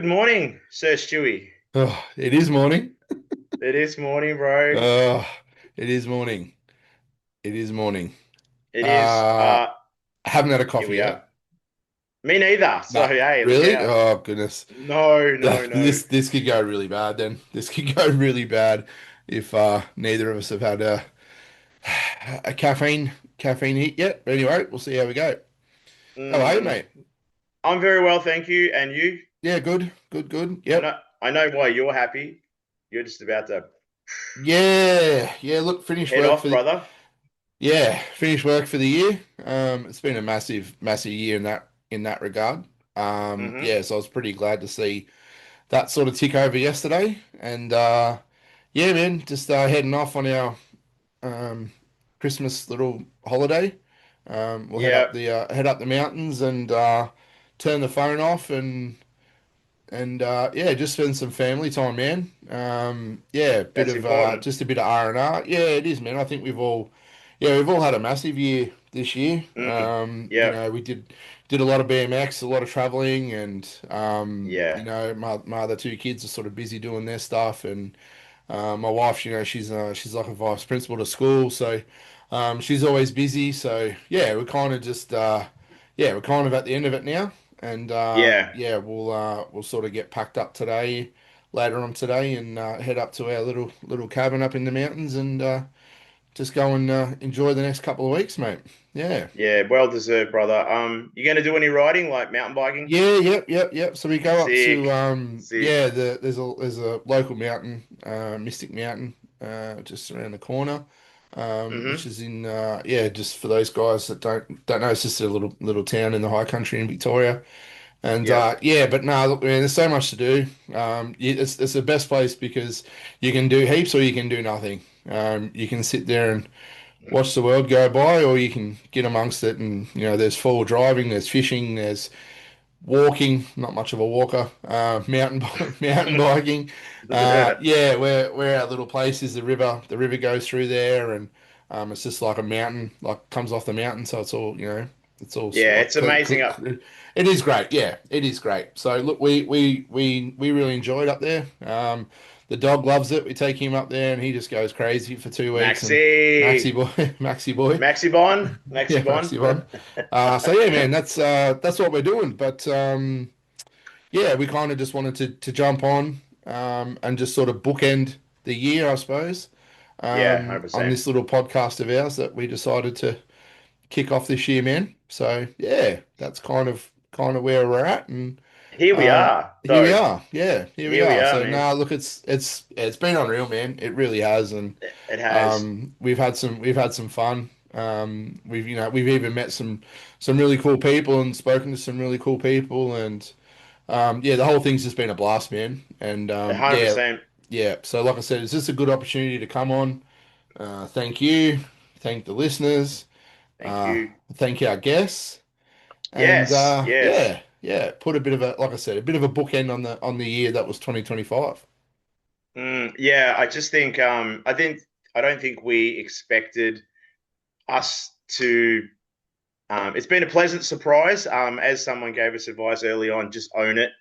Good morning, Sir Stewie. Oh, it is morning. It is morning, bro. Oh, it is morning. It is morning. It is. I haven't had a Here coffee we are. yet. Me neither. So Nah, hey, look really? out. Oh, goodness. No, no, no. This could go really bad then. This could go really bad if neither of us have had a caffeine hit yet. But anyway, we'll see how we go. How are you, Mm, mate? I'm very well, thank you. And you? Yeah, good, good, good. I Yep. know. I know why you're happy. You're just about to Yeah, yeah. Look, head off, brother. finished work for the year. It's been a massive, massive year in that regard. Mm-hmm. Yeah, so I was pretty glad to see that sort of tick over yesterday. And yeah, man, just heading off on our um, Christmas little holiday. We'll Yeah, head up the mountains and turn the phone off and yeah, just spend some family time, man. Yeah, bit that's of important. just a bit of R&R. Yeah, it is, man. I think yeah, we've all had a massive year this year. Mm, yeah, We did a lot of BMX, a lot of traveling, and yeah. my other two kids are sort of busy doing their stuff, and my wife, she's like a vice principal to school, so she's always busy. So yeah, we're kind of at the end of it now, and Yeah. yeah, we'll sort of get packed up today, later on today, and head up to our little cabin up in the mountains, and just go and enjoy the next couple of weeks, mate. Yeah. Yeah, well deserved, brother. You gonna do any riding, like mountain biking? Yeah, yep. So we go up to Sick, sick. yeah, there's a local mountain, Mystic Mountain, just around the corner, which Mm-hmm. is in yeah, just for those guys that don't know, it's just a little town in the high country in Victoria. And Yep. yeah, but no, look, man, there's so much to do. It's the best place because you can do heaps or you can do nothing. You can sit there and watch the world go by, or you can get amongst it. And there's four-wheel driving, there's fishing, there's walking, not much of a walker, mountain biking. Yeah, where our little place is, the river goes through there, and it's just like a mountain, like comes off the mountain, so it's all it's all Yeah, like it's amazing up. it is great. Yeah, it is great. So look, we really enjoyed up there. The dog loves it. We take him up there, and he just goes crazy for 2 weeks. And Maxie Maxi, boy, Maxie boy, Maxi Bon, yeah, Maxi Bon. Maxie one. So yeah, man, that's what we're doing. But yeah, we kind of just wanted to jump on and just sort of bookend the year, I suppose, Yeah, on 100%. this little podcast of ours that we decided to kick off this year, man. So yeah, that's kind of where we're at, and Here we are, here we though. are. Yeah, here we Here we are. are, So man. now, look, it's been unreal, man. It really has, and It has. we've had some fun. We've even met some really cool people and spoken to some really cool people, and yeah, the whole thing's just been a blast, man. And yeah, 100%. yeah. So like I said, it's just a good opportunity to come on. Thank you, thank the listeners, Thank you. thank our guests, and Yes, yes. yeah, put a bit of a, like I said, a bit of a bookend on the year that was 2025. Yeah, I just think I don't think we expected us to it's been a pleasant surprise. As someone gave us advice early on, just own it.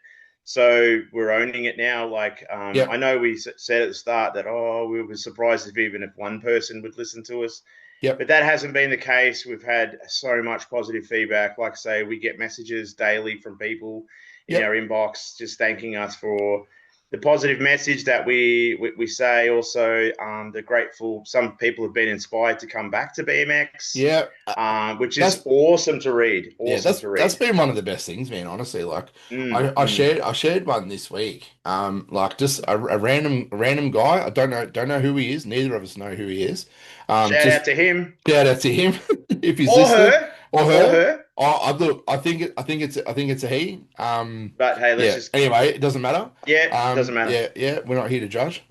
So we're owning it now. Like I Yep, know we said at the start that we were surprised if even if one person would listen to us. yep, But that hasn't been the case. We've had so much positive feedback. Like I say, we get messages daily from people in yep. our inbox just thanking us for the positive message that we say. Also, the grateful some people have been inspired to come back to BMX, Yeah, which is that's awesome to read. yeah, Awesome to that's read. been one of the best things, man. Honestly, like Mm, mm. I shared one this week. Like just a random guy. I don't know who he is. Neither of us know who he is. Shout out Just to him shout out to him if he's or listening, her or or her. her. I look. I think it's a he. But hey, let's Yeah. just Anyway, it doesn't matter. yeah, doesn't matter. Yeah. We're not here to judge.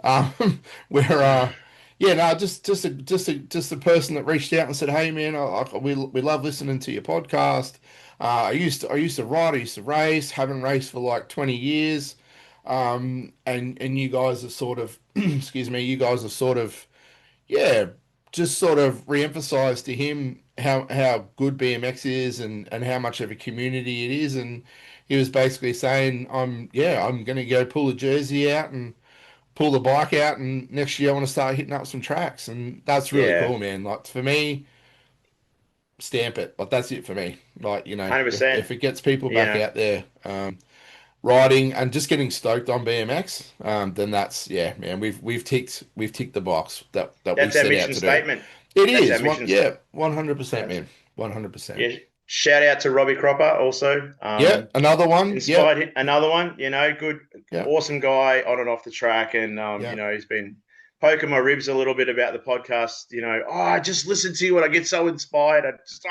We're yeah. No, just a person that reached out and said, "Hey, man, we love listening to your podcast. I used to ride. I used to race. Haven't raced for like 20 years. And you guys have sort of, excuse me, you guys have sort of, yeah, just sort of re-emphasized to him how good BMX is and how much of a community it is. And he was basically saying, I'm going to go pull the jersey out and pull the bike out, and next year I want to start hitting up some tracks, and that's really Yeah, cool, man. Like for me, stamp it. Like that's it for me. Like if 100%. it gets people You back know, out there, riding and just getting stoked on BMX, then that's yeah, man. We've ticked the box that we that's our set out mission to do. statement. It That's our is one, mission yeah, statement. 100%, That's man, 100%. Yeah. Shout out to Robbie Cropper also. Yeah, another one. Yep, Another one. Good, yep, awesome guy on and off the track, and yep. he's been poking my ribs a little bit about the podcast. I just listen to you and I get so inspired. I just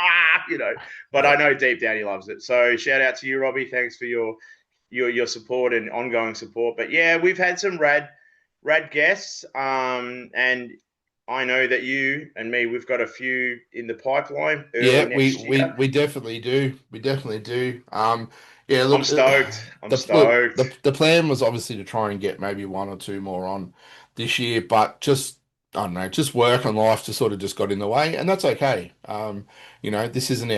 but I Yeah. know deep down he loves it. So shout out to you, Robbie. Thanks for your support and ongoing support. But yeah, we've had some rad guests, and I know that you and me, we've got a few in the pipeline early Yeah, we next we year. we definitely do. We definitely do. Yeah, I'm look, stoked. I'm look, stoked. the plan was obviously to try and get maybe one or two more on this year, but just I don't know, just work and life just sort of just got in the way, and that's okay. This isn't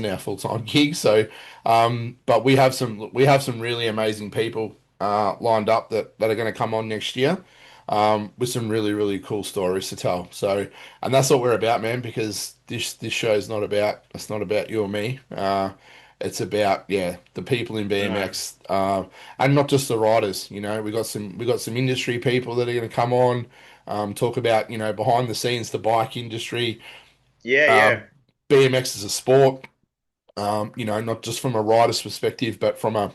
our full-time gig, so but we have some really amazing people lined up that are going to come on next year. With some really, really cool stories to tell. So, and that's what we're about, man, because this show is not about you or me. It's about the people in No. BMX, and not just the riders. We got some industry people that are going to come on, talk about behind the scenes the bike industry, Yeah, uh, yeah. BMX as a sport. Not just from a rider's perspective, but from an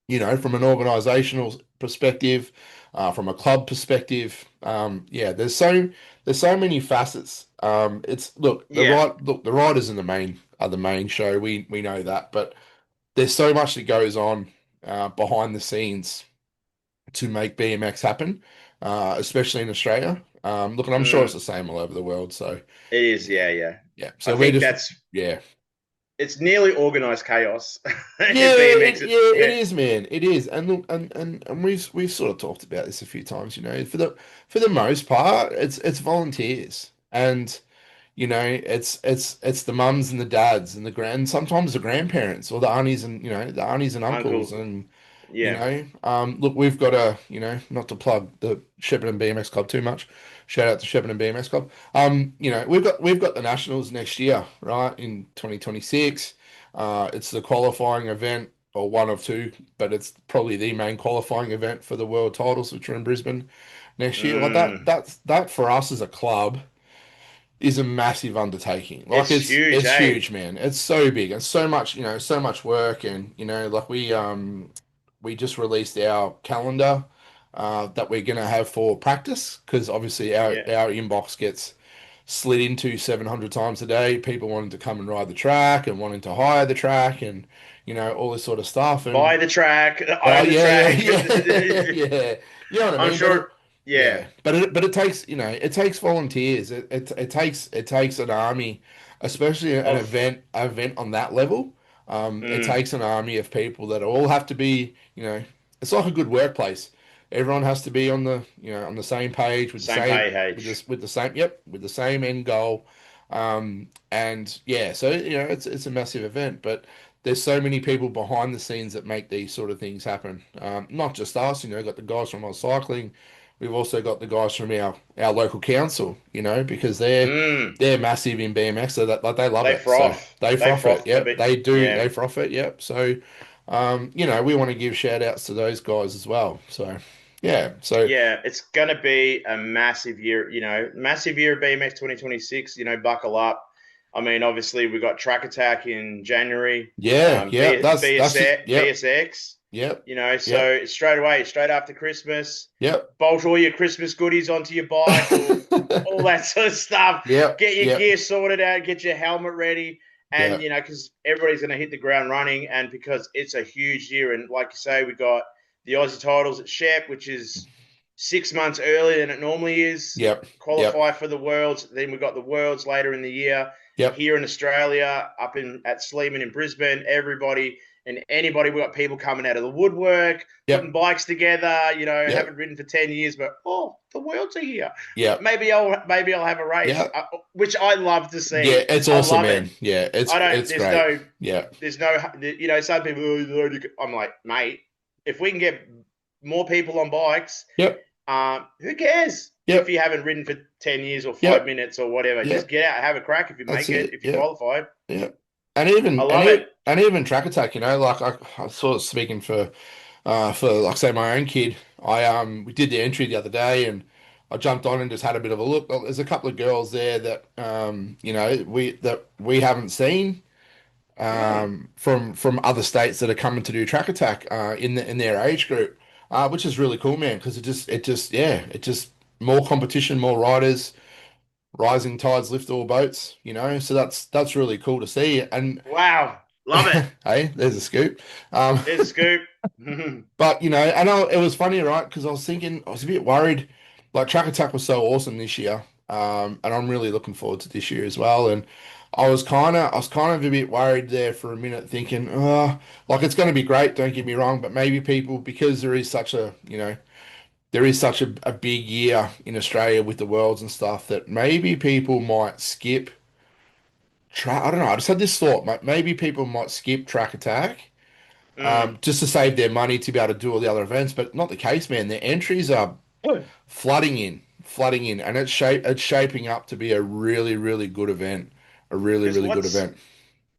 organizational perspective, from a club perspective. There's so many facets. It's look Yeah. the riders in the main show. We know that, but there's so much that goes on behind the scenes to make BMX happen, especially in Australia. Look, and I'm sure it's Mm, the same all over the world. So it is, yeah, yeah. yeah, I so we're think just that's yeah. it's nearly organized chaos. Yeah, BMX, it yeah, is, man. It is, and look, and we've sort of talked about this a few times. For the most part, it's volunteers, and it's the mums and the dads and sometimes the grandparents or the aunties and uncles, uncles, and yeah. look, we've got not to plug the Shepparton BMX Club too much. Shout out to Shepparton BMX Club. We've got the nationals next year, right, in 2026. It's the qualifying event, or one of two, but it's probably the main qualifying event for the world titles, which are in Brisbane next year. Like Mm, that for us as a club is a massive undertaking. Like it's huge, it's eh? huge, man. It's so big and so much work, and like we just released our calendar that we're gonna have for practice, because obviously our Yeah. our inbox gets slid into 700 times a day. People wanting to come and ride the track and wanting to hire the track, and all this sort of stuff. Buy And the track, oh own the yeah, yeah, track. yeah, yeah. You know what I I'm mean? But sure. Yeah. it takes volunteers. It takes an army, especially an Of. event on that level. It Mm, takes an army of people that all have to be, it's like a good workplace. Everyone has to be on the same page with the same same page. with the same end goal. And yeah, so it's a massive event, but there's so many people behind the scenes that make these sort of things happen. Not just us, got the guys from our cycling. We've also got the guys from our local council, because they're Mm, they're massive in BMX, so that like they love they it. So froth. they They froth it. froth a Yep, bit. they do. Yeah. They froth it. Yep. So, we want to give shout outs to those guys as well. So, yeah. So, Yeah, it's going to be a massive year, massive year of BMX 2026. Buckle up. I mean, obviously, we got Track Attack in January, yeah, yeah. That's just. Yep, BSX, yep, yep, so straight away, straight after Christmas, yep. bolt all your Christmas goodies onto your bike, all that sort of stuff. Yep, Get your yep, gear sorted out, get your helmet ready. And, yep, because everybody's going to hit the ground running. And because it's a huge year. And like you say, we got the Aussie titles at Shep, which is 6 months earlier than it normally is. yep, yep, Qualify for the Worlds. Then we've got the Worlds later in the year yep, here in Australia, up at Sleeman in Brisbane. Everybody and anybody, we got people coming out of the woodwork, putting Yep. bikes together. Yep. Haven't ridden for 10 years, but the worlds are here. Yep. Maybe I'll have a race, Yep. which I love to Yeah, see. it's I awesome, love it. man. Yeah, I don't. it's great. Yeah. There's no. Some people. I'm like, mate, if we can get more people on bikes, Yep. who cares if Yep. you haven't ridden for 10 years or five Yep. minutes or whatever? Just Yep. get out, have a crack if you That's make it, it. if you Yep. qualify. Yeah, and I even and love even, it. and even track attack, like I sort of speaking for like say my own kid. We did the entry the other day, and I jumped on and just had a bit of a look. Well, there's a couple of girls there that we haven't seen Mm. from other states that are coming to do track attack in their age group, which is really cool, man. Because it just more competition, more riders, rising tides lift all boats, so that's really cool to see. And Wow, love it. hey, there's a scoop. Um, There's a scoop. but it was funny, right? Because I was thinking, I was a bit worried. Like Track Attack was so awesome this year, and I'm really looking forward to this year as well. And I was kind of a bit worried there for a minute, thinking, like it's going to be great. Don't get me wrong, but maybe people, because there is such a big year in Australia with the worlds and stuff, that maybe people might skip track. I don't know. I just had this thought. Maybe people might skip Track Attack, Mm. just to save their money to be able to do all the other events, but not the case, man. Their entries are flooding in, and it's shaping up to be a really, really good event, a really, Because really good what's event.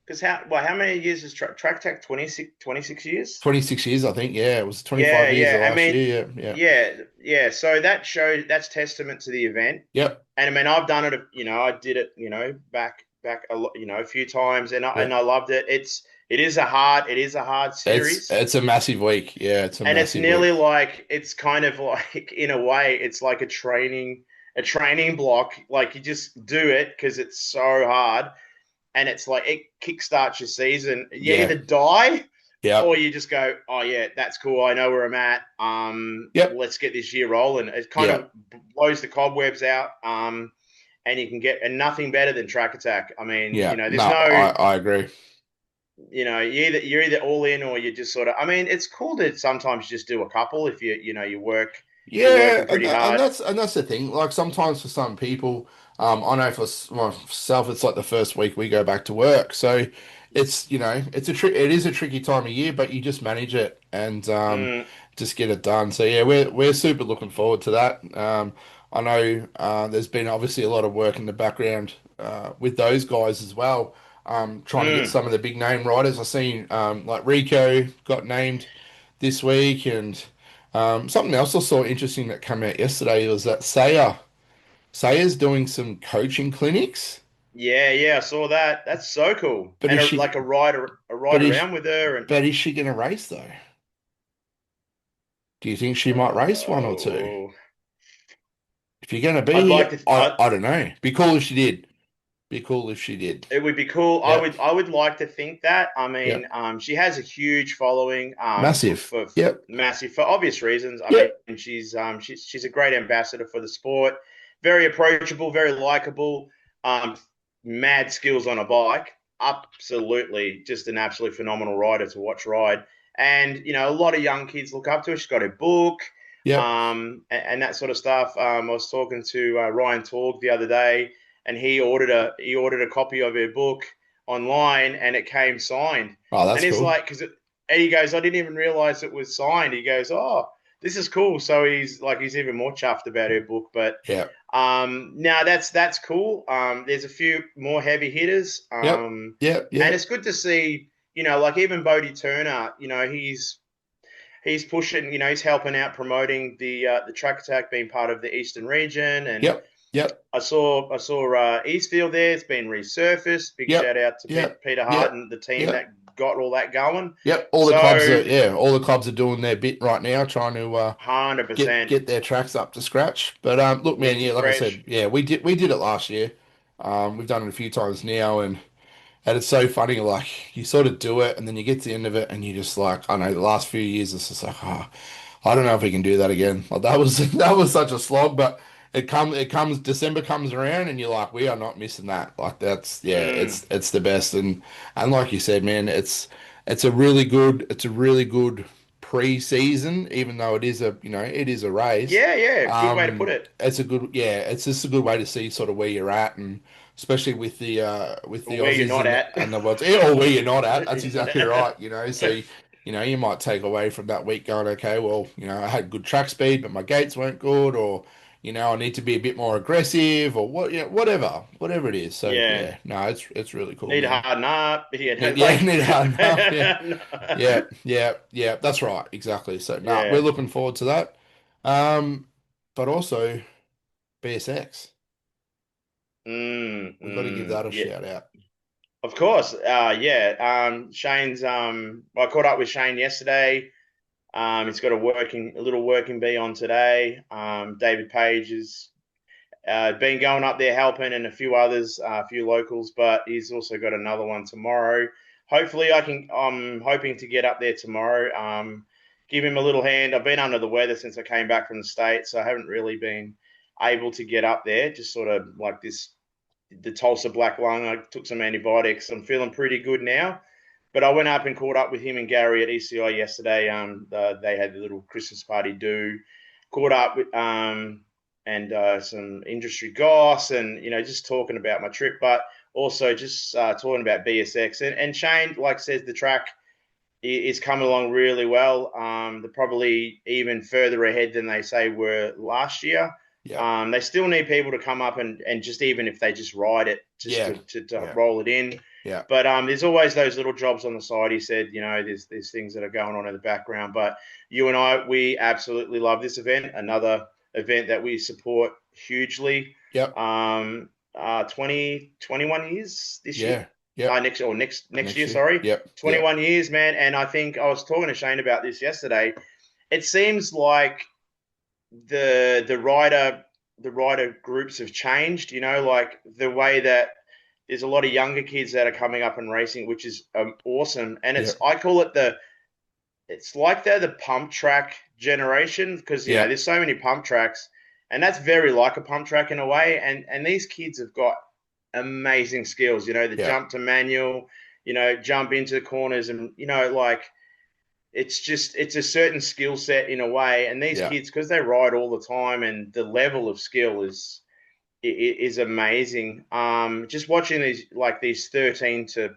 because how many years is Track Tech? 26 years? 26 years, I think. Yeah, it was Yeah, 25 years the yeah. I last mean, year. Yeah, yeah, yeah. So that's testament to the event. yep, And I mean, I've done it. I did it. Back a lot. A few times, and I yep. and I loved it. It is a hard series, It's a massive week. Yeah, it's a and it's massive nearly week. like it's kind of like in a way, it's like a training block. Like you just do it because it's so hard, and it's like it kickstarts your season. You Yeah, either die yep, or you just go, oh yeah, that's cool. I know where I'm at. yep, Let's get this year rolling. It kind of yep. blows the cobwebs out. And you can get and nothing better than track attack. I mean, Yeah, no, there's no, I agree. you're either all in or you just sort of. I mean, it's cool to sometimes just do a couple if you work if you're Yeah, working pretty hard. and that's the thing. Like sometimes for some people, I know for myself, it's like the first week we go back to work, so it is a tricky time of year, but you just manage it and Mm, just get it done. So yeah, we're super looking forward to that. I know there's been obviously a lot of work in the background with those guys as well, trying to get mm. some of the big name riders. I seen like Rico got named this week, and something else I saw interesting that came out yesterday was that Saya's doing some coaching clinics, Yeah, yeah, I saw that. That's so cool. but And is like she a but ride is around with her and but is she going to race though? Do you think she might race one or two? oh, If you're going to I'd be, like to. I don't know. Be cool if she did. Be cool if she did. It would be cool. I Yep. would I would like to think that. I mean, Yep. she has a huge following. Massive. For Yep. massive for obvious reasons. I mean, Yep. she's a great ambassador for the sport. Very approachable, very likable. Um, Mad skills on a bike. Absolutely, just an absolutely phenomenal rider to watch ride. And a lot of young kids look up to her. She's got her book, Yep. and that sort of stuff. I was talking to Ryan Torg the other day, and he ordered a copy of her book online, and it came signed. Oh, And that's he's cool. like, and he goes, I didn't even realize it was signed. He goes, oh, this is cool. So he's even more chuffed about her book. But Yep. now that's cool. There's a few more heavy hitters, Yep. Yep. and Yep. it's good to see. Like even Bodie Turner. He's pushing. He's helping out promoting the track attack being part of the Eastern region, and Yep. Yep. I saw Eastfield there. It's been resurfaced. Big Yep. shout out to Yep. Peter Hart Yep. and the team Yep. that got all that going. Yep. So All the clubs are doing their bit right now, trying to 100%, get their tracks up to scratch. But look, man, need to yeah, like I said, fresh. yeah, we did it last year. We've done it a few times now, and it's so funny. Like you sort of do it, and then you get to the end of it, and you just like, I know the last few years, it's just like, I don't know if we can do that again. Like that was that was such a slog, but it comes December comes around, and you're like, we are not missing that. Like that's yeah, Mm, it's the best, and like you said, man, it's a really good pre-season, even though it is a, it is a race. Yeah, yeah, good way to put it. It's a good, yeah, it's just a good way to see sort of where you're at, and especially with the Or where you're Aussies not at. and the world, yeah, or where you're not at. That's exactly right. So you might take away from that week going, okay, well, I had good track speed, but my gates weren't good, or I need to be a bit more aggressive, or whatever it is. So Yeah. yeah, no, it's really cool, Need to man. harden up. Yeah, need hard enough. Yeah, No. yeah, yeah, yeah. That's right, exactly. So no, we're Yeah. looking forward to that. Um, but also BSX, we've got to give that a Yeah. shout out. Of course. Yeah. Shane's I caught up with Shane yesterday. He's got a little working bee on today. David Page has been going up there helping, and a few others, a few locals, but he's also got another one tomorrow. Hopefully, I'm hoping to get up there tomorrow. Give him a little hand. I've been under the weather since I came back from the States, so I haven't really been able to get up there. Just sort of like the Tulsa black lung. I took some antibiotics. I'm feeling pretty good now. But I went up and caught up with him and Gary at ECI yesterday. They had the little Christmas party do. Caught up with and some industry goss, and just talking about my trip, but also just talking about BSX. And Shane, like says, the track is coming along really well. They're probably even further ahead than they say were last year. Yeah, They still need people to come up and just even if they just ride it, just yeah, to yeah, roll it in. yeah, But there's always those little jobs on the side. He said, there's things that are going on in the background. But you and I, we absolutely love this event. Another event that we support hugely. yep, 21 years this year. yeah, yep. Next Next year, year, sorry. yep, yep, 21 years, man. And I think I was talking to Shane about this yesterday. It seems like the the rider groups have changed. Like the way that there's a lot of younger kids that are coming up and racing, which is awesome. And yep, I call it it's like they're the pump track generation because yep, there's so many pump tracks, and that's very like a pump track in a way. And these kids have got amazing skills. The yep, jump to manual, jump into the corners, and like it's a certain skill set in a way. And these yep. kids, because they ride all the time, and the level of skill is amazing. Just watching these 13 to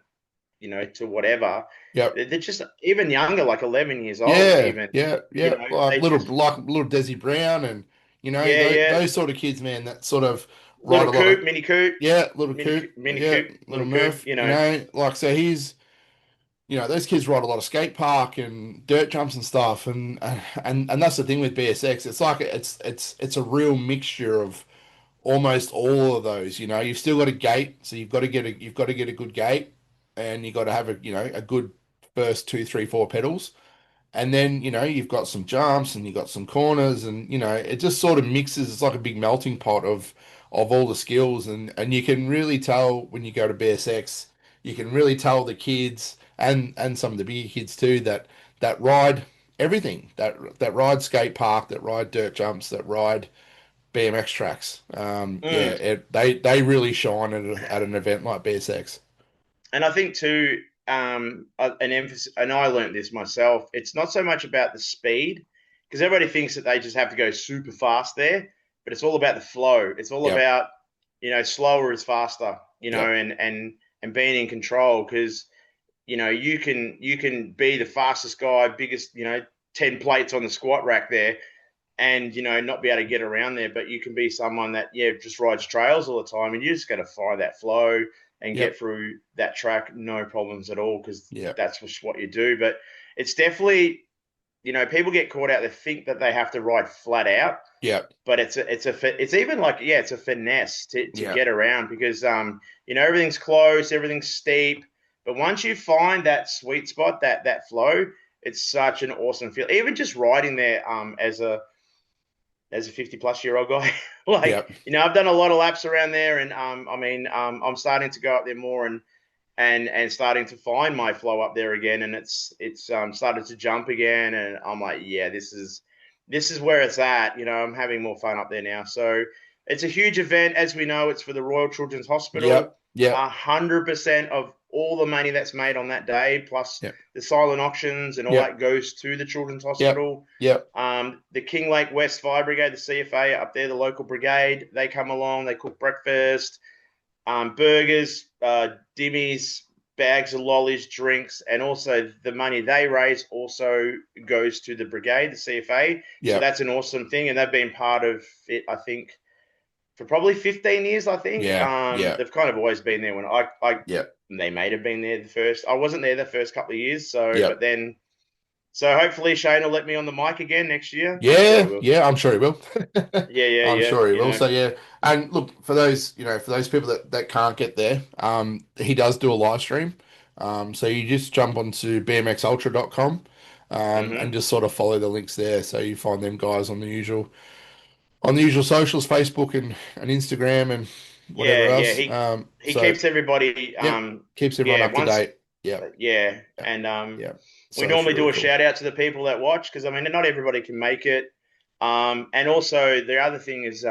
to whatever, Yep. they're just even younger, like 11 years old, Yeah, even. yeah, yeah. They just Like little Desi Brown, and yeah, yeah, those sort of kids, man, that sort of ride little a lot of, Coop, Mini Coop, yeah, little Coop, Mini yeah, Coop, little little Coop. Murph, like, so he's, those kids ride a lot of skate park and dirt jumps and stuff, and that's the thing with BSX. It's like it's a real mixture of almost all of those. You've still got a gate, so you've got to get a good gate, and you've got to have a good first two, three, four pedals. And then, you've got some jumps and you've got some corners, and it just sort of mixes. It's like a big melting pot of all the skills, and you can really tell when you go to BSX, you can really tell the kids and some of the bigger kids too that ride everything, that ride skate park, that ride dirt jumps, that ride BMX tracks. Yeah, Mm. they really shine at an event like BSX. And I think too, an emphasis, and I learned this myself. It's not so much about the speed because everybody thinks that they just have to go super fast there, but it's all about the flow. It's all Yep, about slower is faster, yep, and being in control because you can be the fastest guy, biggest 10 plates on the squat rack there, and not be able to get around there. But you can be someone that just rides trails all the time, and you just got to find that flow and get yep, through that track no problems at all because yep, that's just what you do. But it's definitely people get caught out. They think that they have to ride flat out, yep, but it's even like it's a finesse to yep, get around because everything's close, everything's steep, but once you find that sweet spot, that flow, it's such an awesome feel. Even just riding there as a 50-plus-year-old guy. Like, yep, I've done a lot of laps around there, and I'm starting to go up there more and starting to find my flow up there again, and it's started to jump again, and I'm like, yeah, this is where it's at. I'm having more fun up there now. So it's a huge event, as we know. It's for the Royal Children's Hospital. yep, yep, 100% of all the money that's made on that day, plus Yep. the silent auctions and all Yep. that goes to the Children's Yep. Hospital. Yep. The Kinglake West Fire Brigade, the CFA up there, the local brigade, they come along, they cook breakfast, burgers, dimmies, bags of lollies, drinks, and also the money they raise also goes to the brigade, the CFA. So Yep. that's an awesome thing, and they've been part of it, I think, for probably 15 years. I think Yeah. Yeah. they've kind of always been there. When I Yep. they may have been there the first. I wasn't there the first couple of years, so but Yep. then so hopefully Shane will let me on the mic again next year. I'm sure he Yeah, will. yeah, I'm sure he will. Yeah, yeah, I'm yeah. sure he You will. know, So yeah, and look for those, for those people that can't get there, he does do a live stream. So you just jump onto bmxultra.com, and hmm just sort of follow the links there. So you find them guys on the usual socials, Facebook and Instagram and yeah, whatever yeah. else. He So keeps everybody. yep, keeps everyone Yeah, up to once date. Yep, yeah, yep, and yep. we So it should normally be do really a cool. shout out to the people that watch because I mean not everybody can make it. And also the other thing is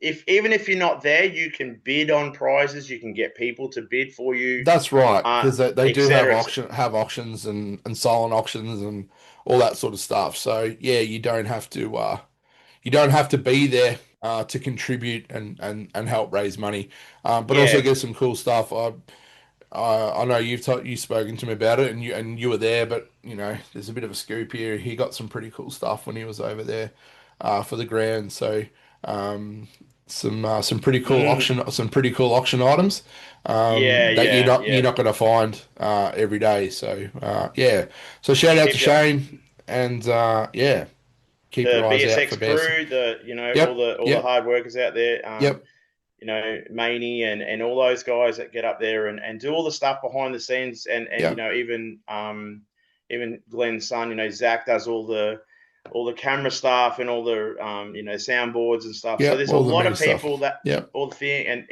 if even if you're not there, you can bid on prizes. You can get people to bid for you, That's right, because they do have etc. auctions and silent auctions and all that sort of stuff. So yeah, you don't have to be there to contribute and help raise money, but also Yeah, get some cool stuff. I know you've spoken to me about it, and you were there, but there's a bit of a scoop here. He got some pretty cool stuff when he was over there for the grand. So um, mm, some pretty cool auction items yeah, that yeah, you're yeah. not going to find every day. So yeah, so shout out to Keep your Shane, and yeah, keep your the eyes out BSX for bears. crew, the Yep, all the yep, hard workers out there. yep, Maney and all those guys that get up there and do all the stuff behind the scenes and yep, even Glenn's son, Zach does all the camera stuff and all the soundboards and stuff. So yep. there's a All the lot mini of stuff. people that Yep, all the thing and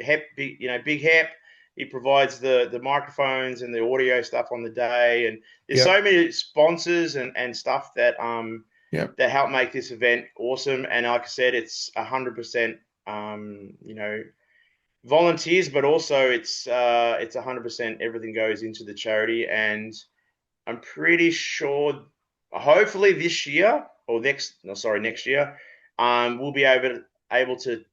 Hep Big Hep. He provides the microphones and the audio stuff on the day, and there's yep, so many sponsors and stuff yep. that help make this event awesome. And like I said, it's 100%, volunteers, but also it's 100% everything goes into the charity. And I'm pretty sure, hopefully this year or next year, we'll be able to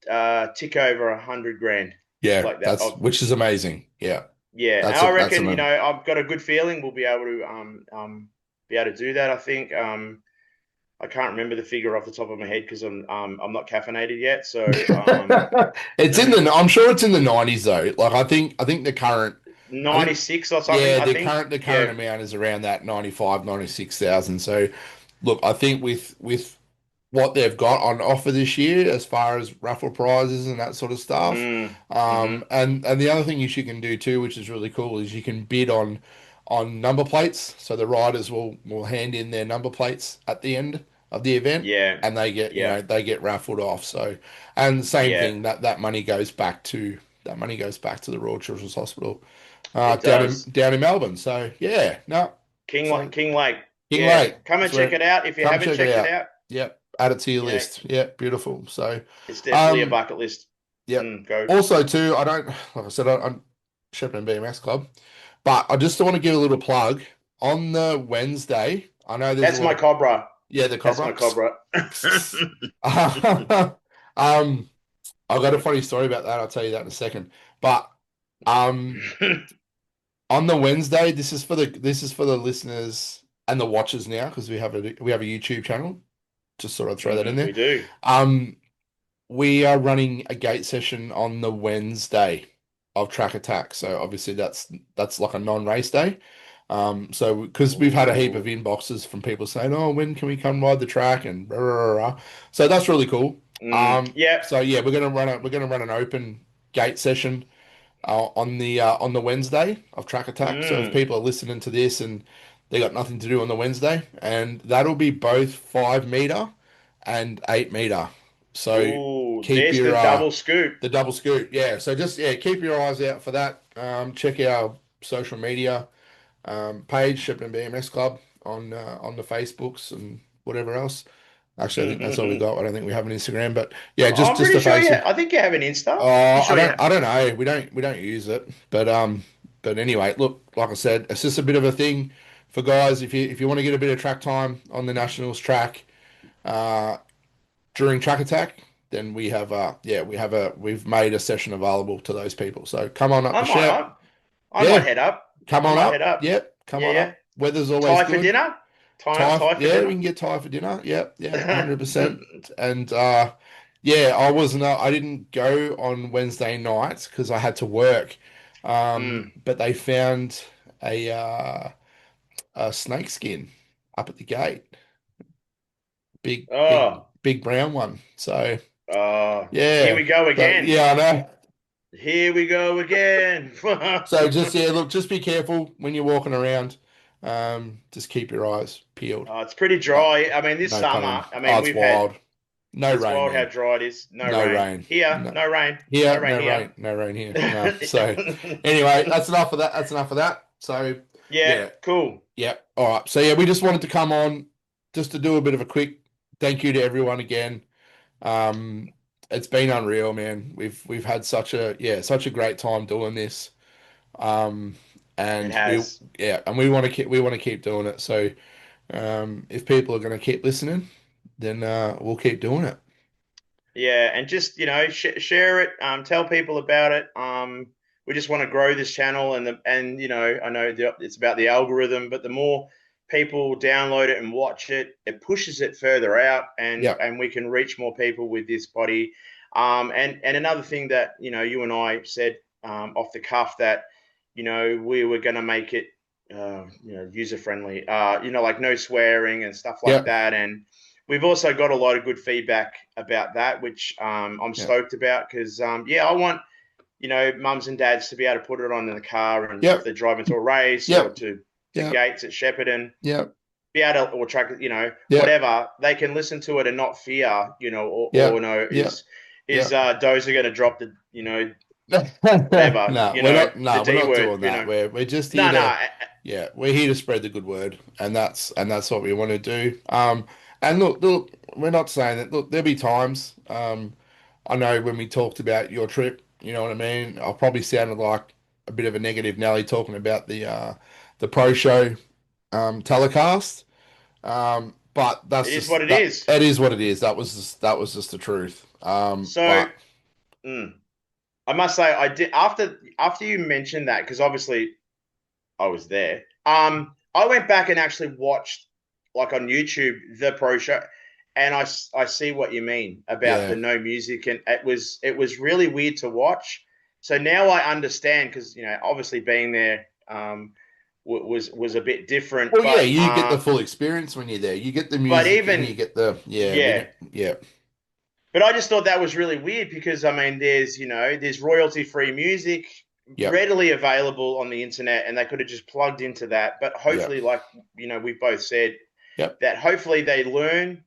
tick over 100 grand Yeah, like that. that's which is amazing. Yeah, Yeah, and I that's reckon amazing. I've got a good feeling we'll be able to do that. I think I can't remember the figure off the top of my head because I'm not caffeinated yet. So It's in the. I'm sure it's in the 90s though. Like I think the current. I think 96 or something. yeah, I think the current yeah. amount is around that 95, 96,000. So look, I think with what they've got on offer this year as far as raffle prizes and that sort of stuff. Mm-hmm. And the other thing you can do too, which is really cool, is you can bid on number plates. So the riders will hand in their number plates at the end of the event, Yeah, and yeah, they get raffled off. So, and same yeah. thing that money goes back to the Royal Children's Hospital It does. down in Melbourne. So yeah, no, so King Lake. King Yeah, Lake. come and That's check where it out if you come haven't check it checked it out. out. Yep, add it to your You know, list. Yeah, beautiful. So, it's definitely a um, bucket list. yep. Go. Also, too, I don't like I said, I'm Shepparton BMX Club, but I just want to give a little plug on the Wednesday. I know there's a That's lot my of Cobra. yeah, the That's my Cobra. Cobra. um, I've got a funny story about that. I'll tell you that in a second. But um, on the Wednesday, this is for the listeners and the watchers now because we have a YouTube channel. Just sort of throw that in there. We do. Um, we are running a gate session on the Wednesday of Track Attack. So obviously that's like a non-race day. So because we've had a heap of Ooh. inboxes from people saying, "Oh, when can we come ride the track?" and rah, rah, rah, rah. So that's really cool. Yeah. So yeah, we're gonna run an open gate session on the Wednesday of Track Attack. So if Mm. people are listening to this and they got nothing to do on the Wednesday, and that'll be both 5 meter and 8 meter. So Ooh, keep there's your the double scoop. the double scoop. Yeah. So just keep your eyes out for that. Check our social media page, Shepparton BMX Club on the Facebooks and whatever else. Actually, I think that's all we got. I don't think we have an Instagram, but yeah, I'm just pretty the sure. Facebook. Yeah, I think you have an Insta. I'm Oh, sure you have. I don't know. We don't use it, but But anyway, look, like I said, it's just a bit of a thing for guys. If you want to get a bit of track time on the Nationals track uh, during track attack, then we've made a session available to those people. So come on up I the might, shout. I might Yeah, head up. come I on might head up. up. Yep, come Yeah, on yeah. up. Weather's always Thai for good. dinner. Thai, Thai, Thai for yeah, we dinner. can get Thai for dinner. Yep, yep, 100%. And yeah, I didn't go on Wednesday nights because I had to work. Mm. But they found a snake skin up at the gate, Oh, big brown one. So oh, here yeah, we go so again. yeah, I know. Here we go again. So just yeah, look, just be careful when you're walking around. Just keep your eyes peeled. Oh, it's pretty No, dry. I mean, this no pun summer, in. I Oh, mean, it's we've had, wild. No it's rain, wild how man. dry it is. No No rain. rain. Here, No. no rain. No Here, rain here. no rain here. No. So anyway, that's enough of that. That's enough of that. So Yeah, yeah, cool. yeah. All right. So yeah, we just wanted to come on just to do a bit of a quick thank you to everyone again. Um, it's been unreal, man. We've had such a great time doing this. Um, It and has. we want to keep doing it. So if people are going to keep listening, then we'll keep doing it. Yeah, and just share it. Tell people about it. We just want to grow this channel, I know it's about the algorithm, but the more people download it and watch it, it pushes it further out, and Yeah. and we can reach more people with this body. And another thing that you and I said off the cuff that we were going to make it user friendly. Like no swearing and stuff like Yeah. that, and we've also got a lot of good feedback about that, which I'm Yeah. stoked about because, I want, mums and dads to be able to put it on in the car and if Yeah. they're driving to a race or Yeah. to Yeah. Gates at Shepparton, Yeah. be able to, or track, Yeah. whatever, they can listen to it and not fear, Yeah. or no, Yeah. is Yeah. Dozer going to drop the, whatever, No, the we're D not word, doing that. We're just here No, to no. we're here to spread the good word, and that's what we want to do. And look, we're not saying that. Look, there'll be times. I know when we talked about your trip, you know what I mean. I probably sounded like a bit of a negative Nelly talking about the pro show telecast. But It that's is what just it that. is. It is what it is. That was just the truth. So, But mm, I must say, I did after you mentioned that because obviously I was there. I went back and actually watched, like on YouTube, the pro show, and I see what you mean about the yeah. no music, and it was really weird to watch. So now I understand because obviously being there was a bit different, Well, yeah, you get the full experience when you're there. You get the but music and you even get the yeah, we yeah. don't, yeah, But I just thought that was really weird because I mean, there's royalty free music yep, readily available on the internet, and they could have just plugged into that. But yep, hopefully, like we both said, yep, that hopefully they learn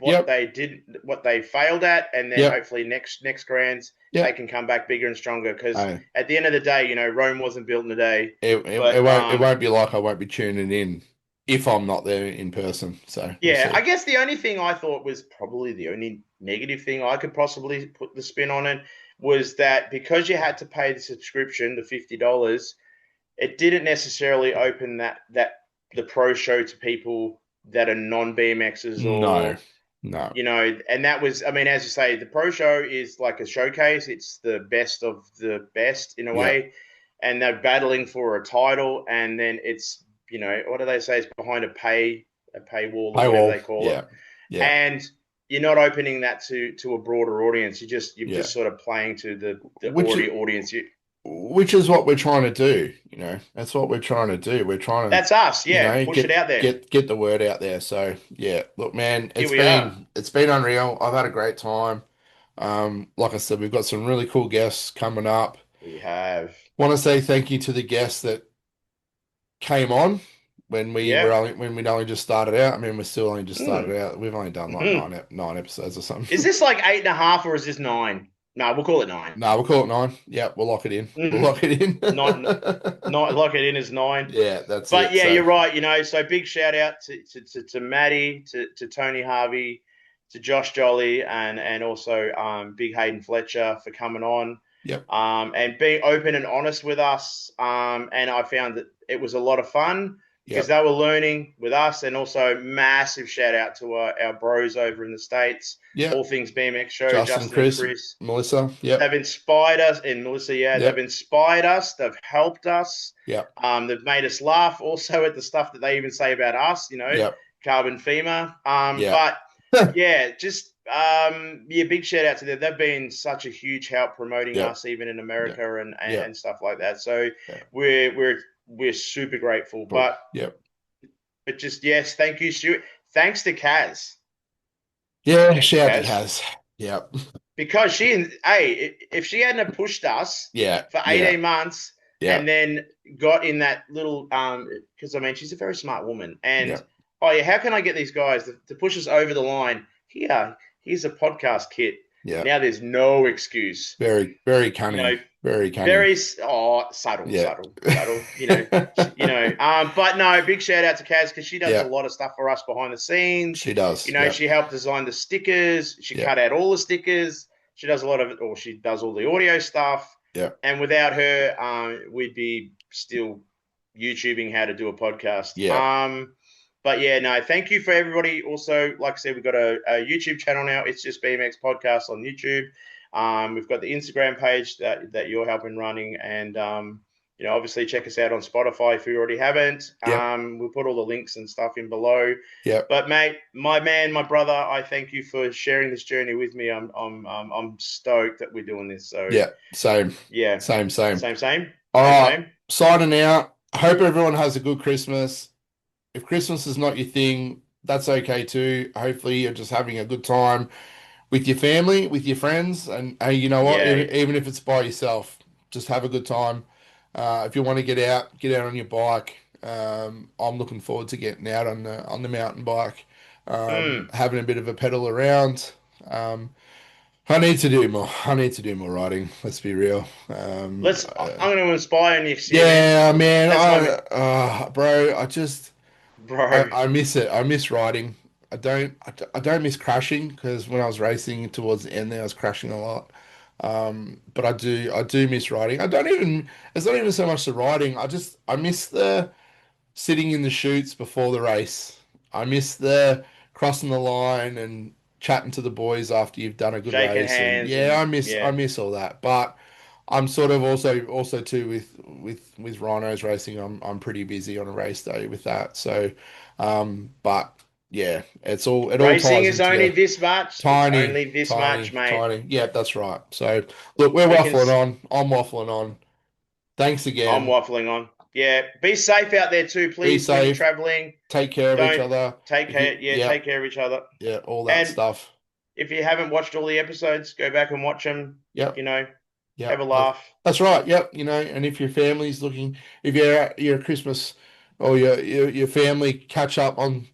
what yep, they did, what they failed at, and then yep, hopefully next grands they yep. can come back bigger and stronger. Because I, at the end of the day, Rome wasn't built in a day. it But won't be like I won't be tuning in if I'm not there in person. So we'll yeah, see. I guess the only thing I thought was probably the only negative thing I could possibly put the spin on it was that because you had to pay the subscription, the $50, it didn't necessarily open that the pro show to people that are non BMXs No, or no, and that was, I mean, as you say, the pro show is like a showcase. It's the best of the best in a yeah, way, and they're battling for a title. And then it's, what do they say? It's behind a paywall or whatever paywall. they call it. Yeah, yeah, And you're not opening that to a broader audience. You're yeah. just sort of playing to the Which is audience. which is what we're trying to do. That's what we're trying to do. We're trying to That's us. Yeah, push it out there. get the word out there. So yeah, look, man, Here we are. it's been unreal. I've had a great time. Like I said, we've got some really cool guests coming up. We have. Want to say thank you to the guests that came on Yeah. when we'd only just started out. I mean, we're still only just started Mm. out. We've only done like Hmm. nine episodes or Is something. this like 8.5 or is this 9? No, we'll call it 9. No, we'll call it nine. Yeah, we'll lock it in. We'll Mm. lock it in. Not lock it in as 9. Yeah, that's But it. yeah, So you're right. So big shout out to Maddie, to Tony Harvey, to Josh Jolly, and also big Hayden Fletcher for coming on. Yep. And being open and honest with us. And I found that it was a lot of fun because Yep. they were learning with us, and also massive shout out to our bros over in the States, Yep. All Things BMX Show, Justin, Justin and Chris, Chris. Melissa. Yep. They've inspired us, and Melissa, yeah, they've Yep. inspired us. They've helped us. Yep. They've made us laugh also at the stuff that they even say about us, Yep. Carbon FEMA. Yep. But yeah, just big shout out to them. They've been such a huge help promoting Yep. us, even in Yep. America and Yep. stuff like that. So Yep. we're super grateful. Cool. Yep. But just yes, thank you, Stuart. Thanks to Kaz. Yeah, Thanks, shout out to Kaz. Kaz. Yep. Because if she hadn't have pushed us Yeah. for 18 months Yeah. and then got in that little because I mean she's a very smart woman, and Yeah. oh yeah, how can I get these guys to push us over the line? Here's a podcast kit. Yeah. Now there's no excuse. Very, very cunning. Very cunning. Very subtle, Yeah. subtle. But no, big shout out to Kaz because she does Yeah. a lot of stuff for us behind the scenes. She does. Yep. She helped design the stickers. She Yep. cut out all the stickers. She does a lot of it, or she does all the audio stuff. Yeah. And without her, we'd be still YouTubing how to do a podcast. Yeah. But yeah, no, thank you for everybody. Also, like I said, we've got a YouTube channel now. It's just BMX Podcast on YouTube. We've got the Instagram page that you're helping running, and obviously check us out on Spotify if you already haven't. Yep. We'll put all the links and stuff in below. Yeah. But mate, my man, my brother, I thank you for sharing this journey with me. I'm stoked that we're doing this. So yeah, same. Yeah, same. All right, same. Signing out. I hope everyone has a good Christmas. If Christmas is not your thing, that's okay too. Hopefully, you're just having a good time with your family, with your friends, and hey, you know what? Yeah. Even if it's by yourself, just have a good time. If you want to get out on your bike. I'm looking forward to getting out on the mountain bike, having a bit of a pedal around. I need to do more. I need to do more riding. Let's be real. I'm going to inspire next year. Yeah, man. Bro, I miss it. I miss riding. I don't miss crashing because when I was racing towards the end there, I was crashing a lot. But I do miss riding. It's not even so much the riding. I miss the sitting in the chutes before the race. I miss the crossing the line and chatting to the boys after you've done a good Shaking race. hands I miss all that. But I'm sort of also too with Rhinos racing. I'm pretty busy on a race day with that. So, but yeah, it all racing ties is only together. this much. Tiny, it's only this much, mate. Tiny. Yeah, that's right. So look, we're waffling on. I'm waffling on. Thanks again. I'm waffling on. Yeah, be safe out there too, please. Be safe. When you're traveling. Take care of each other. Take care. Take care of each other. Yeah, all that stuff. If you haven't watched all the episodes, go back and watch them. Yep. Have a laugh. That's right. Yep. And if your family's looking, if you're Christmas or your family catch up on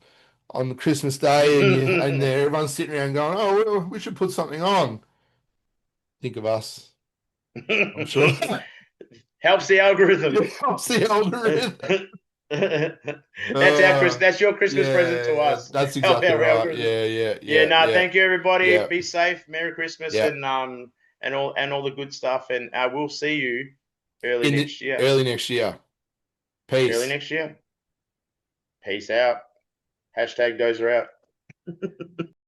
Christmas Day and everyone's sitting around going, oh, we should put something on. Think of us. I'm sure. Helps the algorithm. Helps the algorithm. That's your Christmas present to us. That's exactly right. Yeah. Thank you, everybody. Yeah. Be safe. Merry Christmas and all the good stuff. And we'll see you early next year. Early next year. Peace. Early next year. Peace out. #Dozer out.